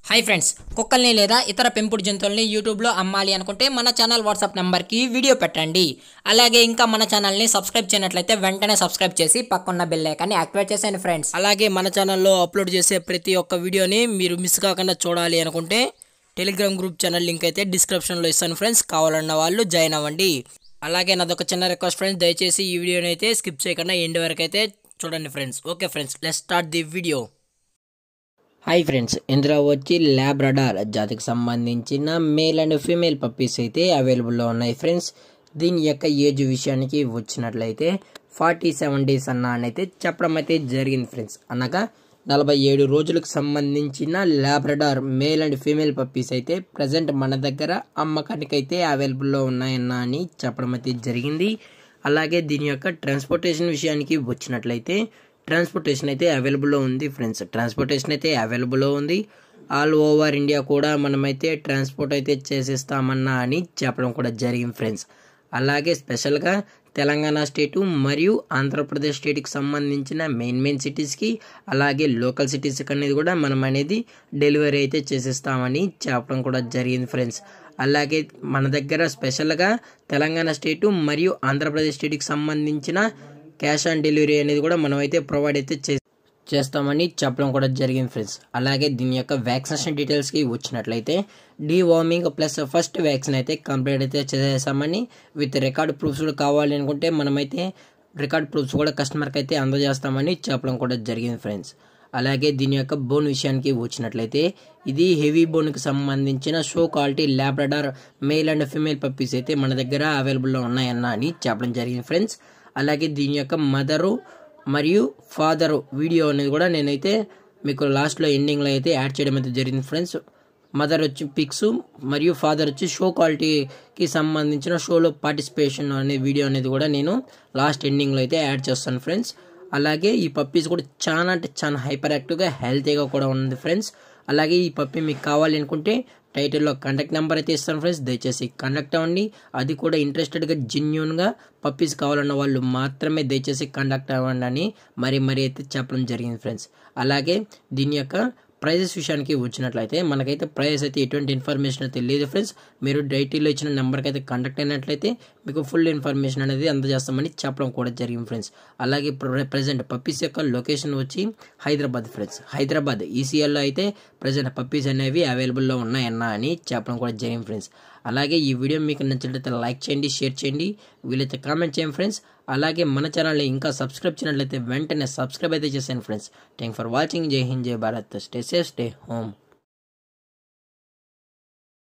Hi friends కుక్కల్ని లేదా ఇతర పెంపుడు జంతువుల్ని యూట్యూబ్ లో అమ్మాలి అనుకుంటే మన ఛానల్ వాట్సాప్ నంబర్ కి వీడియో పెట్టండి. అలాగే ఇంకా మన ఛానల్ ని సబ్స్క్రైబ్ చేయనట్లయితే వెంటనే సబ్స్క్రైబ్ చేసి పక్కన బెల్ ఐకాన్ ని యాక్టివేట్ చేయండి ఫ్రెండ్స్. అలాగే మన ఛానల్ లో అప్లోడ్ చేసే ప్రతి ఒక్క వీడియోని మీరు మిస్ కాకుండా చూడాలి అనుకుంటే టెలిగ్రామ్ గ్రూప్ ఛానల్ లింక్ అయితే డిస్క్రిప్షన్ లో ఇస్తాను ఫ్రెండ్స్. కావాలన్న వాళ్ళు జాయిన్ అవ్వండి. అలాగే నాదొక చిన్న రిక్వెస్ట్ ఫ్రెండ్స్, దయచేసి ఈ వీడియోని అయితే స్కిప్ చేయకుండా ఎండ్ వరకు అయితే చూడండి friends. Okay friends, let's start the video. Hi friends, ఇందులో వచ్చి లాబ్రడార్ జాతికి సంబంధించిన మేల్ అండ్ ఫీమేల్ పప్పీస్ అయితే అవైలబుల్లో ఉన్నాయి ఫ్రెండ్స్. దీని యొక్క ఏజ్ విషయానికి వచ్చినట్లయితే 47 డేస్ అయితే చెప్పడం అయితే జరిగింది ఫ్రెండ్స్. అనగా 47 రోజులకు సంబంధించిన Labrador male and female puppies అయితే ప్రజెంట్ మన దగ్గర అమ్మకానికి అయితే అవైలబుల్లో ఉన్నాయన్న అని చెప్పడం అయితే జరిగింది. అలాగే దీని యొక్క ట్రాన్స్పోర్టేషన్ విషయానికి వచ్చినట్లయితే ట్రాన్స్పోర్టేషన్ అయితే అవైలబుల్లో ఉంది ఫ్రెండ్స్. ట్రాన్స్పోర్టేషన్ అయితే అవైలబుల్లో ఉంది. ఆల్ ఓవర్ ఇండియా కూడా మనమైతే ట్రాన్స్పోర్ట్ అయితే చేసేస్తామన్నా అని చెప్పడం కూడా జరిగింది ఫ్రెండ్స్. అలాగే స్పెషల్గా తెలంగాణ స్టేటు మరియు ఆంధ్రప్రదేశ్ స్టేట్కి సంబంధించిన మెయిన్ సిటీస్కి అలాగే లోకల్ సిటీస్కి అనేది కూడా మనం అనేది డెలివరీ అయితే చేసేస్తామని చెప్పడం కూడా జరిగింది ఫ్రెండ్స్. అలాగే మన దగ్గర స్పెషల్గా తెలంగాణ స్టేటు మరియు ఆంధ్రప్రదేశ్ స్టేట్కి సంబంధించిన క్యాష్ ఆన్ డెలివరీ అనేది కూడా మనమైతే ప్రొవైడ్ అయితే చేస్తామని చెప్పడం కూడా జరిగింది ఫ్రెండ్స్. అలాగే దీని యొక్క వ్యాక్సినేషన్ డీటెయిల్స్కి వచ్చినట్లయితే డీవార్మింగ్ ప్లస్ ఫస్ట్ వ్యాక్సిన్ అయితే కంప్లీట్ అయితే చేసేసామని విత్ రికార్డ్ ప్రూఫ్స్ కూడా కావాలి అనుకుంటే మనమైతే రికార్డ్ ప్రూఫ్స్ కూడా కస్టమర్కి అయితే అందజేస్తామని చెప్పడం కూడా జరిగింది ఫ్రెండ్స్. అలాగే దీని యొక్క బోన్ విషయానికి వచ్చినట్లయితే ఇది హెవీ బోన్కి సంబంధించిన show quality Labrador male and female puppies అయితే మన దగ్గర అవైలబుల్లో ఉన్నాయన్న అని చెప్పడం జరిగింది ఫ్రెండ్స్. అలాగే దీని యొక్క మదరు మరియు ఫాదరు వీడియో అనేది కూడా నేనైతే మీకు లాస్ట్లో ఎండింగ్లో అయితే యాడ్ చేయడం అయితే జరిగింది ఫ్రెండ్స్. మదర్ వచ్చి పిక్స్ మరియు ఫాదర్ వచ్చి షో క్వాలిటీకి సంబంధించిన షోలో పార్టిసిపేషన్ అనే వీడియో అనేది కూడా నేను లాస్ట్ ఎండింగ్లో అయితే యాడ్ చేస్తాను ఫ్రెండ్స్. అలాగే ఈ పప్పీస్ కూడా చాలా అంటే చాలా హైపర్ యాక్టివ్గా హెల్తీగా కూడా ఉంది ఫ్రెండ్స్. అలాగే ఈ పప్పీ మీకు కావాలి అనుకుంటే టైటిల్లో కాంటాక్ట్ నెంబర్ అయితే ఇస్తాను ఫ్రెండ్స్. దయచేసి కాంటాక్ట్ అవ్వండి. అది కూడా ఇంట్రెస్టెడ్గా జెన్యూన్గా పప్పీస్ కావాలన్న వాళ్ళు మాత్రమే దయచేసి కాంటాక్ట్ అవ్వండి అని మరీ అయితే చెప్పడం జరిగింది ఫ్రెండ్స్. అలాగే దీని యొక్క ప్రైజెస్ విషయానికి వచ్చినట్లయితే మనకైతే ప్రైస్ అయితే ఎటువంటి ఇన్ఫర్మేషన్ అయితే లేదు ఫ్రెండ్స్. మీరు డైటీలో ఇచ్చిన నెంబర్కి అయితే కాంటాక్ట్ అయినట్లయితే మీకు ఫుల్ ఇన్ఫర్మేషన్ అనేది అందజేస్తామని చెప్పడం కూడా జరిగింది ఫ్రెండ్స్. అలాగే ప్రజెంట్ పప్పీస్ యొక్క లొకేషన్ వచ్చి హైదరాబాద్ ఫ్రెండ్స్. హైదరాబాద్ ఈసీఎల్లో అయితే ప్రజెంట్ పప్పీస్ అనేవి అవైలబుల్లో ఉన్నాయన్నా అని చెప్పడం కూడా జరిగింది ఫ్రెండ్స్. అలాగే ఈ వీడియో మీకు నచ్చినట్లయితే లైక్ చేయండి, షేర్ చేయండి, వీలైతే కామెంట్ చేయండి ఫ్రెండ్స్. అలాగే మన ఛానల్ని ఇంకా సబ్స్క్రైబ్ చేయనట్లయితే వెంటనే సబ్స్క్రైబ్ అయితే చేసాను ఫ్రెండ్స్. Thank for watching. జై హింద్, జై Bharat. Stay safe, stay home.